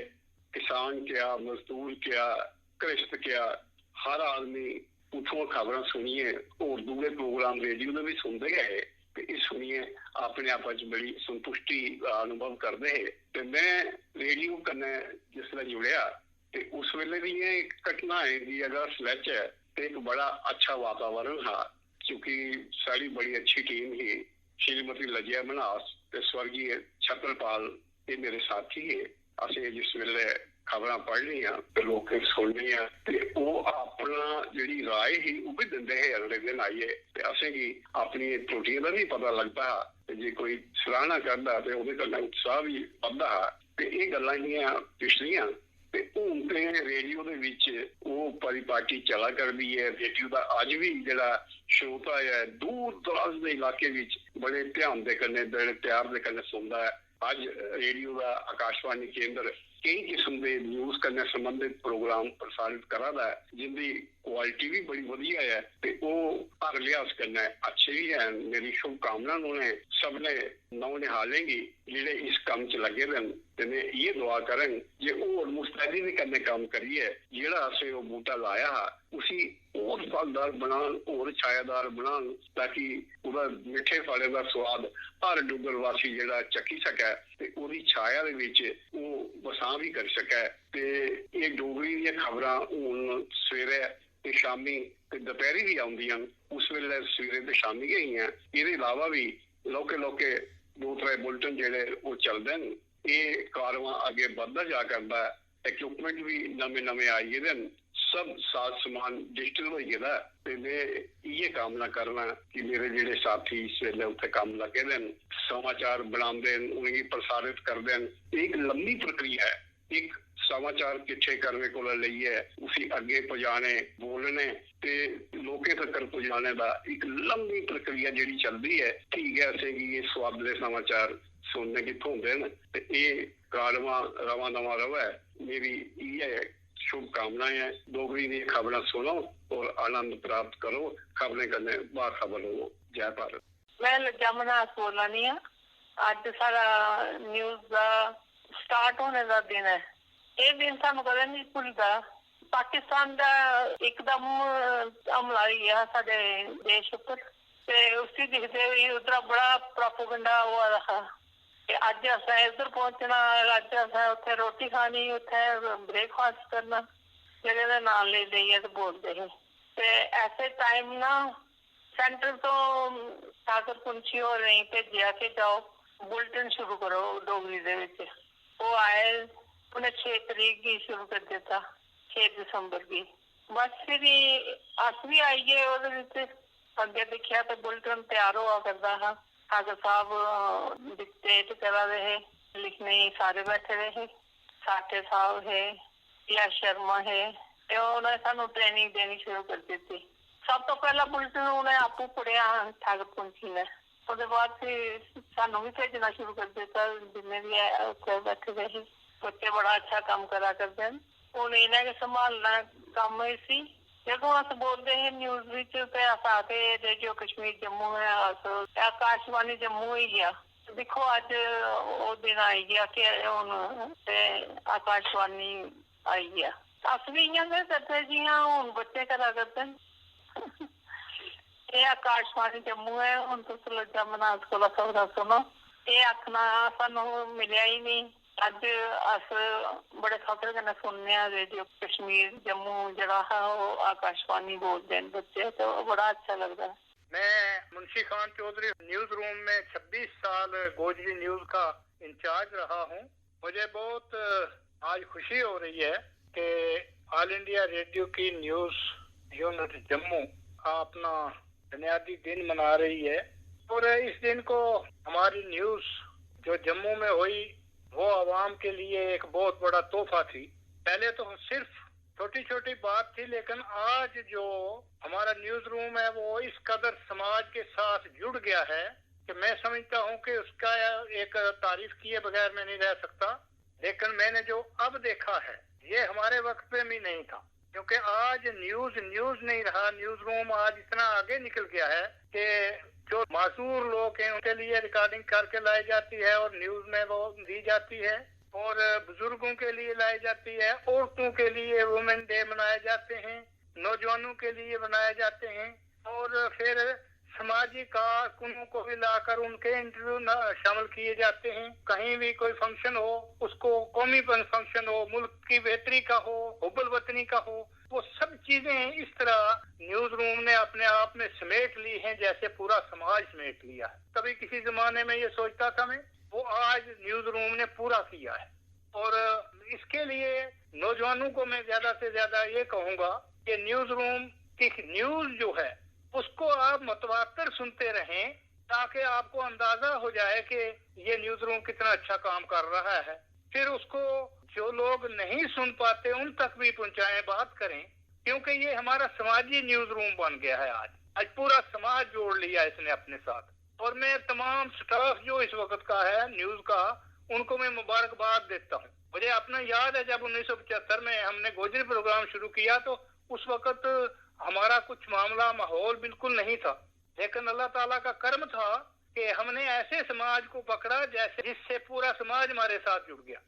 किसान क्या, मजदूर क्या, गृहस्थ क्या, हर आदमी उठों खबर सुनिए और दूसरे प्रोग्राम रेडियो में भी सुनते गए, इस सुनिए अपने आप बड़ी संतुष्टि अनुभव करते हैं। तो मैं रेडियो कन्ने जिसले जुड़िया तो उस वेले भी ये घटनाएं की अगर सलैच है तो एक बड़ा अच्छा वातावरण था, क्योंकि सारी बड़ी अच्छी टीम ही श्रीमती लजिया मनास ते स्वर्गीय छत्रपाल ये मेरे साथी है। असें जिस वेले खबरां पढ़नियां ते लोकें सुननियां ते ओह अपना जिहड़ी राय ही ओह भी दिंदे है। अगले दिन आइए ते असेंगी अपनी त्रुटियां दा भी पता लगदा ते जे कोई सराहना करदा ते ओहदे कन्नै उत्साह भी वधदा ते इह गल्लां हियां पिछलियां ते हुण ते रेडियो दे विच ओह परिपाटी चला करदी है। रेडियो दा अज भी जिहड़ा श्रोता है दूर दराज दे इलाके विच बड़े ध्यान दे कन्नै बड़े प्यार दे कन्नै सुनदा है। अज रेडियो दा आकाशवाणी केंद्र कई किस्म के न्यूज़ कन्नै संबंधित प्रोग्राम प्रसारित करा दा है जिंदी क्वालिटी भी बड़ी वधिया है ते ओह हर लिहाज कन्नै अच्छे भी हैं। मेरी शुभकामना उन्हें सबने नौनिहालें गी जेह्ड़े इस कम्म च लगे दे न ते मैं ये दुआ करङ जे होर मुस्तैदी दे कन्नै कम्म करिए जेह्ड़ा असें ओह बूह्टा लाया हा उसी होर फलदार बनान होर छायादार बनान ताकि ओह्दा मिट्ठे फले दा स्वाद हर डुग्गर वासी जेह्ड़ा चक्की सकै ते ओह्दी छाया दे विच ओह बसां भी करी सकै ते एह् डोगरी दियां खबरां हुण सवेरे ते शामी ते दपैह्री भी आउंदियां न। उस वेले सवेरे ते शामी गै हियां। एह्दे इलावा भी लौह्के लौह्के 2-3 बुलेटिन जेह्ड़े ओह चलदे न। एह् कारवां अग्गे बधदा जा करदा है। इक्विपमेंट भी नमें नमें आई गेदे न। सब साज समान डिजिटल हो गेदा है ते मैं इयै कामना करना कि मेरे जेह्ड़े साथी इस वेले उत्थे कम्म लगे दे न समाचार बनांदे न उनेंगी प्रसारित करदे न। एक लंबी प्रक्रिया है। एक समाचार किट्ठे करने को लेइयै उसी अग्गे पजाने बोलने ते लोकें तक पजाने दा एक लंबी प्रक्रिया जेह्ड़ी चलदी है। ठीक है असेंगी ये स्वादले समाचार सुनने कित्थों होंदे न ते एह् कारवां रवां दवां रवै। मेरी इयै शुभकामनाएं हैं। डोगरी दी खबरां सुनो और आनंद प्राप्त करो। खबरें कन्नै बाखबर हो। जय भारत। मैं जमुना बोला नी हां। अज सारा न्यूज़ दा स्टार्ट होने दा दिन है। ये दिन सानू कदे नहीं भुलदा। पाकिस्तान दा एकदम हमला होई गया साडे देश उप्पर ते उसी दिखदे होई उधर बड़ा प्रोपेगेंडा होआ दा हा ते अज असें इधर पहुंचना अज असें उत्थे रोटी खानी उत्थे ब्रेकफास्ट करना जेह्दे दे नाल लेइयै ते बोलदे हे ते ऐसे टाइम ना सेंटर तो सागर पुंछी होरें भेजेआ कि जाओ बुलेटिन शुरू करो डोगरी दे विच। वो आए उन्हें 6 तरीक की शुरू कर दिता 6 दिसंबर की। बस फिर अस भी आई गए ओहदे विच अग्गे दिखिया तो बुलेटिन तैयार हुआ करदा हा। सागर साहब डिक्टेट करा दे हे लिखने सारे बैठे दे हे। साठे साहब है या शर्मा है ते उन्हें सानू ट्रेनिंग देनी शुरू कर दी। सब तो पहला बुलेटिन उन्हें आपू पढ़िया सागर पुंछी ने। उसके बाद फिर सानू भी भेजना शुरू कर दिता जिन्ने भी उत्थे बैठे दे हे। बच्चे बड़ा अच्छा काम करा करते हैं। उन्हें इन्हें संभालना काम सी जदों अस बोलते हैं न्यूज़ विच ते अस आके रेडियो कश्मीर जम्मू है अस आकाशवाणी जम्मू ही गया। देखो अज वो दिन आई गया कि हुण ते आकाशवाणी आई गया। अस भी इयां गै करदे जियां हुण बच्चे करा करदे न। ये आकाशवाणी जम्मू है हुण तुस लज्जा मनास कोला खबरां सुनो। ये आखना सानू मिलिया ही नहीं। अज अस बड़े फखर कन्नै सुनने रेडियो कश्मीर जम्मू जड़ा है वो आकाशवाणी बोलते हैं बच्चे तो बड़ा अच्छा लगता है। मैं मुंशी खान चौधरी न्यूज रूम में 26 साल गोजरी न्यूज का इंचार्ज रहा हूँ। मुझे बहुत आज खुशी हो रही है कि ऑल इंडिया रेडियो की न्यूज यूनिट जम्मू अपना बुनियादी दिन मना रही है और इस दिन को हमारी न्यूज जो जम्मू में हुई वो आवाम के लिए एक बहुत बड़ा तोहफा थी। पहले तो सिर्फ छोटी छोटी बात थी लेकिन आज जो हमारा न्यूज रूम है वो इस कदर समाज के साथ जुड़ गया है कि मैं समझता हूँ कि उसका एक तारीफ किए बगैर मैं नहीं रह सकता। लेकिन मैंने जो अब देखा है ये हमारे वक्त पे भी नहीं था क्योंकि आज न्यूज नहीं रहा। न्यूज रूम आज इतना आगे निकल गया है कि जो मासूर लोग हैं उनके लिए रिकॉर्डिंग करके लाई जाती है और न्यूज में वो दी जाती है और बुजुर्गों के लिए लाई जाती है। औरतों के लिए वुमेन डे मनाए जाते हैं। नौजवानों के लिए बनाए जाते हैं और फिर समाजी कारकुनों को भी लाकर उनके इंटरव्यू शामिल किए जाते हैं। कहीं भी कोई फंक्शन हो उसको कौमी फंक्शन हो मुल्क की बेहतरी का हो हुब्बुल वतनी का हो वो सब चीजें इस तरह न्यूज रूम ने अपने आप में समेट ली हैं जैसे पूरा समाज समेट लिया है। कभी किसी जमाने में ये सोचता था मैं वो आज न्यूज रूम ने पूरा किया है और इसके लिए नौजवानों को मैं ज्यादा से ज्यादा ये कहूंगा कि न्यूज रूम की न्यूज जो है उसको आप मतवातर सुनते रहें, ताकि आपको अंदाजा हो जाए कि ये न्यूज रूम कितना अच्छा काम कर रहा है। फिर उसको जो लोग नहीं सुन पाते उन तक भी पहुंचाएं, बात करें, क्योंकि ये हमारा समाजी न्यूज रूम बन गया है। आज पूरा समाज जोड़ लिया इसने अपने साथ। और मैं तमाम स्टाफ जो इस वक्त का है न्यूज का, उनको मैं मुबारकबाद देता हूँ। मुझे अपना याद है जब 1975 में हमने गोजरी प्रोग्राम शुरू किया तो उस वक्त हमारा कुछ मामला माहौल बिल्कुल नहीं था, लेकिन अल्लाह ताला का कर्म था कि हमने ऐसे समाज को पकड़ा जैसे जिससे पूरा समाज हमारे साथ जुड़ गया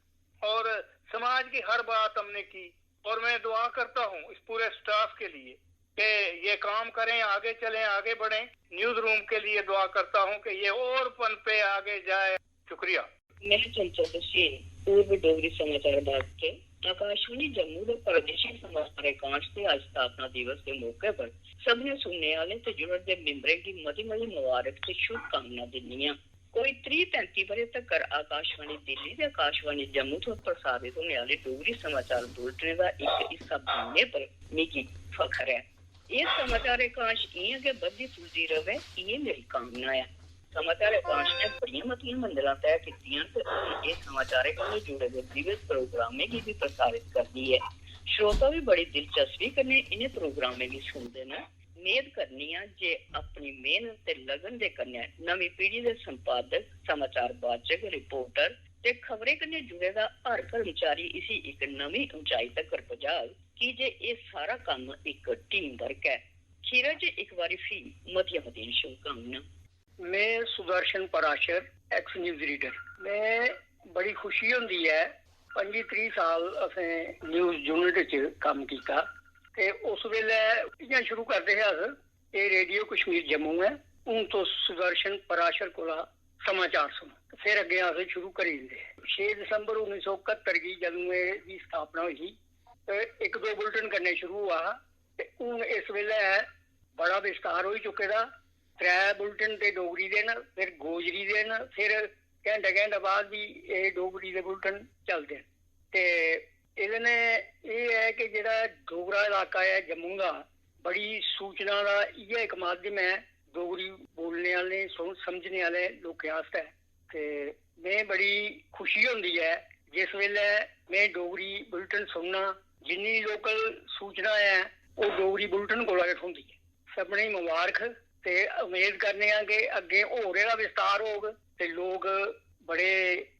और समाज की हर बात हमने की। और मैं दुआ करता हूँ इस पूरे स्टाफ के लिए कि ये काम करें, आगे चलें, आगे बढ़ें। न्यूज रूम के लिए दुआ करता हूँ कि ये और पनपे आगे जाए। शुक्रिया। मैं चंचल दशील पूर्व डोगरी समाचार बाग के आकाशवाणी जम्मू के प्रादेशिक समाचार एकांश के आज स्थापना दिवस के मौके पर सबने सुनने वाले ते जुड़े दे मिम्बरें की मती मुबारक ते शुभकामना दिन्नियां। कोई 30-35 बरे तक आकाशवाणी दिल्ली ते आकाशवाणी जम्मू तो प्रसारित होने वाले डोगरी समाचार बुलेटिन का एक हिस्सा बनने पर मिगी फखर है। ये समाचार एकांश इयां के बद्दी फुलदी रहे, ये मेरी कामना है। समाचार एकांश ने बड़ी मती मंजिलां तय कीतियां ते ये समाचार एकांश जुड़े दे दिवस प्रोग्राम की भी प्रसारित करनी है। श्रोता भी बड़ी दिलचस्पी कन्नै इन्हें प्रोग्राम भी सुनते न। मेद करनी है जे अपनी मेहनत ते लगन दे कन्नै नवी पीढ़ी दे संपादक, समाचार वाचक, रिपोर्टर ते खबरें कन्नै जुड़े दा हर कर्मचारी इसी एक नवी ऊंचाई तक पहुंचाग कि जे ये सारा काम एक टीम वर्क है। खीरा जे एक बारी फी मती शुभकामना। मैं Sudarshan Parashar, x news reader. मैं बड़ी खुशी होंदी है 25-30 साल असें न्यूज यूनिट च काम किया ते उस वेले इयां शुरू करते हैं अस ये रेडियो कश्मीर जम्मू है हूं तो सुदर्शन पराशर कोला समाचार सुनो, फिर अगे अस शुरू करी दिंदे। 6 दिसंबर 1971 की जदों दी स्थापना हुई ते 1-2 बुलेटिन करने शुरू हुआ ते हूं इस वेले बड़ा विस्तार हो चुके दा। 3 बुलेटिन ते डोगरी दे न, फिर गोजरी दे न, फिर घंटे बाद भी ये डोगरी दे बुलेटिन चलते हैं। ते इहदे ये है कि जेड़ा डोगरा इलाका है जम्मू का बड़ी सूचना का इ'यै एक माध्यम है डोगरी बोलने वाले समझने वाले लोगों आस्तै। ते मैं बड़ी खुशी होंदी है जिस वेले मैं डोगरी बुलेटिन सुनना। जिन्नी लोकल सूचना है वो डोगरी बुलेटिन कोला गै थ्होंदी है। सबने मुबारक ते उम्मीद करने कि अगे होर एह्दा विस्तार होग ते लोग बड़े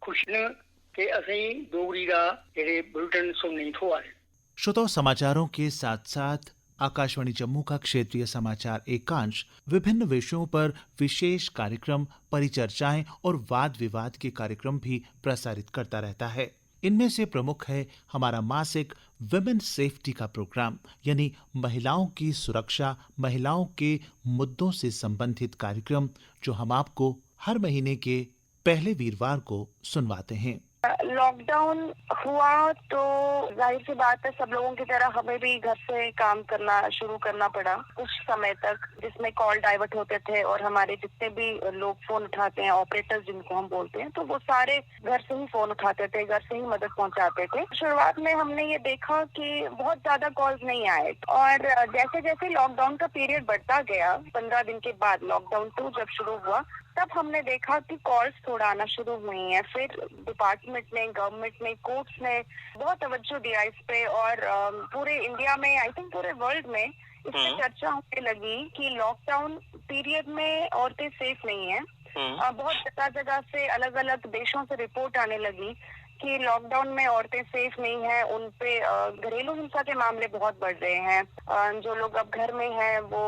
खुश न कि असें डोगरी का जेह्ड़े बुलेटिन सुनने थ्होआ दे। श्रोताओं, समाचारों के साथ साथ आकाशवाणी जम्मू का क्षेत्रीय समाचार एकांश विभिन्न विषयों पर विशेष कार्यक्रम, परिचर्चाएं और वाद विवाद के कार्यक्रम भी प्रसारित करता रहता है। इनमें से प्रमुख है हमारा मासिक विमेन सेफ्टी का प्रोग्राम, यानी महिलाओं की सुरक्षा, महिलाओं के मुद्दों से संबंधित कार्यक्रम, जो हम आपको हर महीने के पहले वीरवार को सुनवाते हैं। लॉकडाउन हुआ तो जाहिर सी बात है सब लोगों की तरह हमें भी घर से काम करना शुरू करना पड़ा कुछ समय तक, जिसमें कॉल डाइवर्ट होते थे और हमारे जितने भी लोग फोन उठाते हैं, ऑपरेटर्स जिनको हम बोलते हैं, तो वो सारे घर से ही फोन उठाते थे, घर से ही मदद पहुंचाते थे। शुरुआत में हमने ये देखा कि बहुत ज्यादा कॉल्स नहीं आए और जैसे जैसे लॉकडाउन का पीरियड बढ़ता गया, 15 दिन के बाद लॉकडाउन 2 जब शुरू हुआ तब हमने देखा कि कॉल्स थोड़ा आना शुरू हुई हैं। फिर डिपार्टमेंट ने, गवर्नमेंट ने, कोर्ट्स ने बहुत तवज्जो दिया इस पे और पूरे इंडिया में, आई थिंक पूरे वर्ल्ड में इस पे चर्चा होने लगी कि लॉकडाउन पीरियड में औरतें सेफ नहीं है। बहुत जगह से, अलग अलग देशों से रिपोर्ट आने लगी कि लॉकडाउन में औरतें सेफ नहीं है, उन पे घरेलू हिंसा के मामले बहुत बढ़ रहे हैं। जो लोग अब घर में हैं वो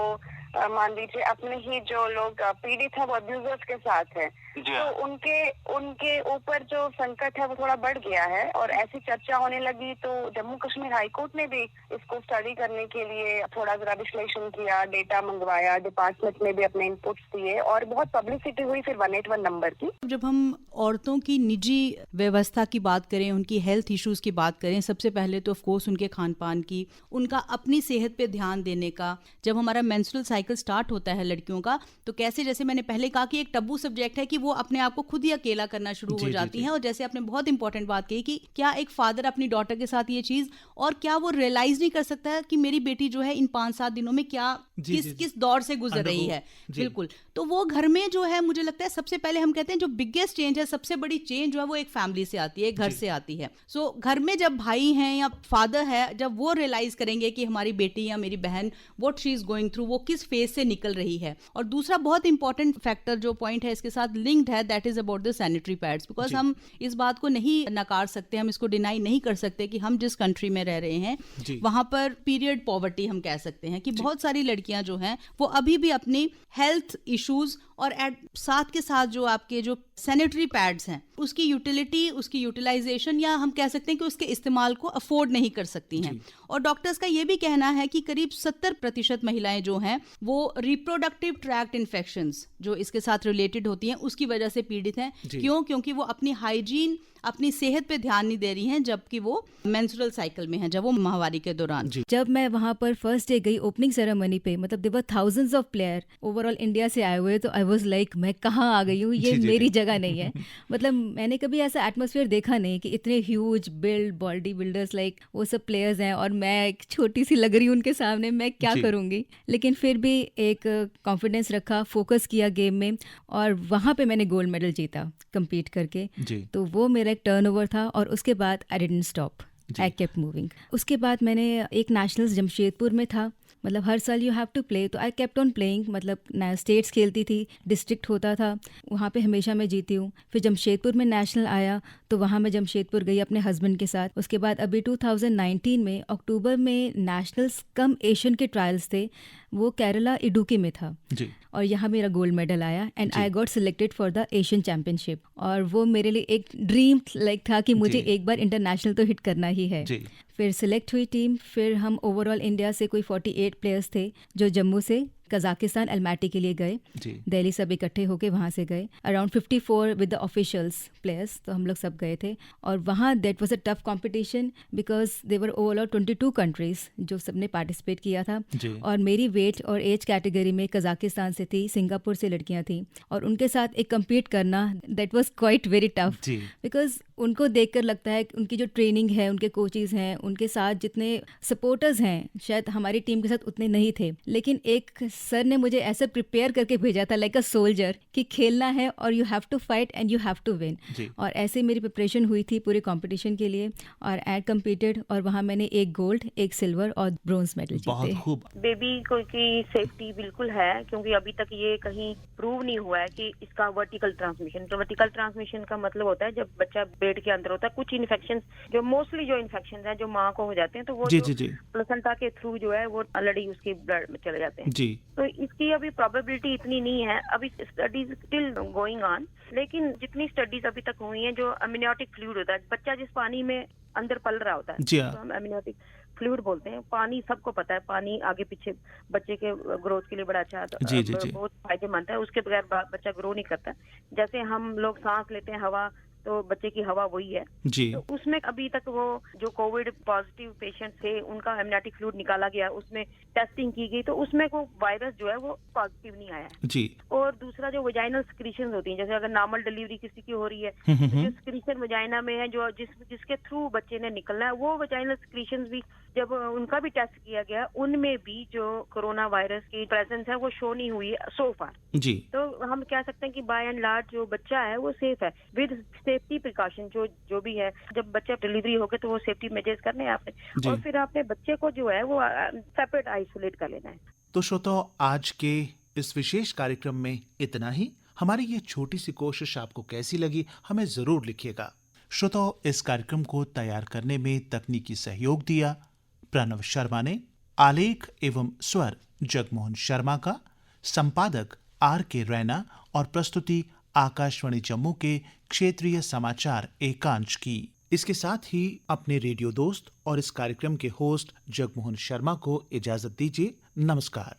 मान लीजिए अपने ही जो लोग पीड़ित है वो अब्यूजर्स के साथ है, तो उनके ऊपर जो संकट है वो थोड़ा बढ़ गया है और ऐसी चर्चा होने लगी। तो जम्मू कश्मीर हाई कोर्ट ने भी इसको स्टडी करने के लिए थोड़ा जरा विश्लेषण किया, डेटा मंगवाया, डिपार्टमेंट ने भी अपने इनपुट्स दिए और बहुत पब्लिसिटी हुई फिर 181 नंबर की। जब हम औरतों की निजी व्यवस्था की बात करें, उनकी हेल्थ इश्यूज की बात करें, सबसे पहले तो ऑफ कोर्स उनके खान पान की, उनका अपनी सेहत पे ध्यान देने का। जब हमारा मेंस्ट्रुअल साइकिल स्टार्ट होता है लड़कियों का, तो कैसे जैसे मैंने पहले कहा कि एक टब्बू सब्जेक्ट है कि वो अपने आप को खुद ही अकेला करना शुरू हो जाती हैं। और जैसे आपने बहुत इंपॉर्टेंट बात कही कि क्या एक फादर अपनी डॉटर के साथ ये चीज, और क्या वो रियलाइज नहीं कर सकता है कि मेरी बेटी जो है इन 5-7 दिनों में क्या किस दौर से गुजर रही है। बिल्कुल, तो वो घर में जो है, मुझे लगता है सबसे पहले हम कहते हैं जो बिगेस्ट चेंज है, सबसे बड़ी चेंज जो है वो एक फैमिली से आती है, घर से आती है। सो घर में जब भाई हैं या फादर है, जब वो रियलाइज करेंगे कि हमारी बेटी या मेरी बहन what she is going through, वो किस फेज से निकल रही है। और दूसरा बहुत इंपॉर्टेंट फैक्टर जो पॉइंट है इसके साथ लिंक्ड है, that is about the sanitary pads, because हम इस बात को नहीं नकार सकते, हम इसको डिनाई नहीं कर सकते कि हम जिस कंट्री में रह रहे हैं वहां पर पीरियड पॉवर्टी हम कह सकते हैं कि बहुत सारी लड़कियां जो हैं वो अभी भी अपनी हेल्थ इश्यूज और साथ के साथ जो आपके जो सैनिटरी पैड्स हैं उसकी यूटिलिटी, उसकी यूटिलाइजेशन, या हम कह सकते हैं कि उसके इस्तेमाल को अफोर्ड नहीं कर सकती हैं। और डॉक्टर्स का ये भी कहना है कि करीब 70% महिलाएं जो हैं वो रिप्रोडक्टिव ट्रैक्ट इन्फेक्शंस जो इसके साथ रिलेटेड होती हैं उसकी वजह से पीड़ित हैं। क्यों? क्योंकि वो अपनी हाइजीन, अपनी सेहत पे ध्यान नहीं दे रही हैं जबकि वो मेंस्ट्रुअल साइकिल में हैं, जब वो माहवारी के दौरान। जब मैं वहाँ पर फर्स्ट डे गई ओपनिंग सेरेमनी पे, मतलब there were thousands of player overall India से आए हुए, तो आई वाज लाइक मैं कहाँ आ गई हूँ, ये मेरी जगह नहीं है। मतलब मैंने कभी ऐसा एटमॉस्फेयर देखा नहीं कि इतने ह्यूज बॉडी बिल्डर्स लाइक वो सब प्लेयर्स हैं और मैं एक छोटी सी लग रही हूँ उनके सामने, मैं क्या करूँगी। लेकिन फिर भी एक कॉन्फिडेंस रखा, फोकस किया गेम में, और वहाँ पे मैंने गोल्ड मेडल जीता कम्पीट करके। तो वो मेरा एक टर्नओवर था, और उसके बाद I didn't stop, I kept moving. उसके बाद मैंने एक नेशनल्स जमशेदपुर में था, मतलब हर साल यू हैव टू प्ले, तो आई केप्ट ऑन प्लेइंग, मतलब स्टेट्स खेलती थी, डिस्ट्रिक्ट होता था, वहाँ पे हमेशा मैं जीती हूँ। फिर जमशेदपुर में नेशनल आया तो वहाँ मैं जमशेदपुर गई अपने हस्बैंड के साथ। उसके बाद अभी 2019 में अक्टूबर में नेशनल्स कम एशियन के ट्रायल्स थे, वो केरला इडुक्की में था और यहाँ मेरा गोल्ड मेडल आया and I got selected for the Asian championship. और वो मेरे लिए एक ड्रीम लाइक था कि मुझे एक बार इंटरनेशनल तो हिट करना ही है। फिर सिलेक्ट हुई टीम, फिर हम ओवरऑल इंडिया से कोई 48 प्लेयर्स थे जो जम्मू से कजाकिस्तान अलमाटी के लिए गए, दिल्ली सब इकट्ठे होके वहाँ से गए, around 54 with the officials players, तो हम लोग सब गए थे। और वहाँ that was a tough competition because there overall 22 countries जो सबने पार्टिसिपेट किया था। और मेरी वेट और एज कैटेगरी में कजाकिस्तान से थी, सिंगापुर से लड़कियाँ थी, और उनके साथ एक कम्पीट करना that was quite very tough because उनको देखकर लगता है उनकी जो ट्रेनिंग है, उनके कोचेज़ हैं, उनके साथ जितने सपोर्टर्स हैं शायद हमारी टीम के साथ उतने नहीं थे, लेकिन एक सर ने मुझे ऐसे प्रिपेयर करके भेजा था लाइक अ सोल्जर कि खेलना है और you have to fight and you have to win. और ऐसे मेरी प्रिपरेशन हुई थी पूरे कंपटीशन के लिए, और आई कम्पीटेड, और वहाँ मैंने एक गोल्ड, एक सिल्वर और ब्रोंज मेडल जीते। बेबी को की सेफ्टी बिल्कुल है, क्योंकि अभी तक ये कहीं प्रूव नहीं हुआ है कि इसका वर्टिकल ट्रांसमिशन, तो वर्टिकल ट्रांसमिशन का मतलब होता है जब बच्चा पेट के अंदर होता है, कुछ इन्फेक्शन जो मोस्टली जो इन्फेक्शन है जो माँ को हो जाते हैं, तो वो प्लेसेंटा के थ्रू जो है वो ऑलरेडी उसकी ब्लड में चले जाते हैं। तो इसकी अभी प्रोबेबिलिटी इतनी नहीं है, अभी स्टडीज स्टिल गोइंग ऑन, लेकिन जितनी स्टडीज अभी तक हुई हैं, जो एमनियोटिक फ्लूइड होता है, बच्चा जिस पानी में अंदर पल रहा होता है तो हम एमनियोटिक फ्लूइड बोलते हैं। पानी सबको पता है, पानी आगे पीछे बच्चे के ग्रोथ के लिए बड़ा अच्छा बहुत फायदेमंद है, उसके बगैर बच्चा ग्रो नहीं करता। जैसे हम लोग सांस लेते हैं हवा, तो बच्चे की हवा वही है तो उसमें अभी तक वो जो कोविड पॉजिटिव पेशेंट थे उनका एमनियोटिक फ्लूइड निकाला गया, उसमें टेस्टिंग की गई, तो उसमें को वायरस जो है वो पॉजिटिव नहीं आया है। और दूसरा जो वजाइनल सिक्रीशंस होती हैं, जैसे अगर नॉर्मल डिलीवरी किसी की हो रही है तो जो सिक्रीशन वजाइना में है, जो जिसके थ्रू बच्चे ने निकलना है, वो वजाइनल सिक्रीशंस भी जब उनका भी टेस्ट किया गया, उनमें भी जो कोरोना वायरस की प्रेजेंस है वो शो नहीं हुई है सो फार। तो हम कह सकते हैं कि बाय एंड लार्ज जो बच्चा है वो सेफ है विद सेफ्टी प्रिकॉशन जो भी है। जब बच्चा डिलीवरी हो गया तो वो सेफ्टी मेजर्स करने हैं आपने, और फिर आपने बच्चे को जो है वो सेपरेट आइसोलेट कर लेना है। तो श्रोताओ, आज के इस विशेष कार्यक्रम में इतना ही। हमारी ये छोटी सी कोशिश आपको कैसी लगी हमें जरूर लिखिएगा। श्रोताओ, इस कार्यक्रम को तैयार करने में तकनीकी सहयोग दिया प्रणव शर्मा ने, आलेख एवं स्वर जगमोहन शर्मा का, संपादक आर.के. रैना और प्रस्तुति आकाशवाणी जम्मू के क्षेत्रीय समाचार एकांश की। इसके साथ ही अपने रेडियो दोस्त और इस कार्यक्रम के होस्ट जगमोहन शर्मा को इजाजत दीजिए। नमस्कार।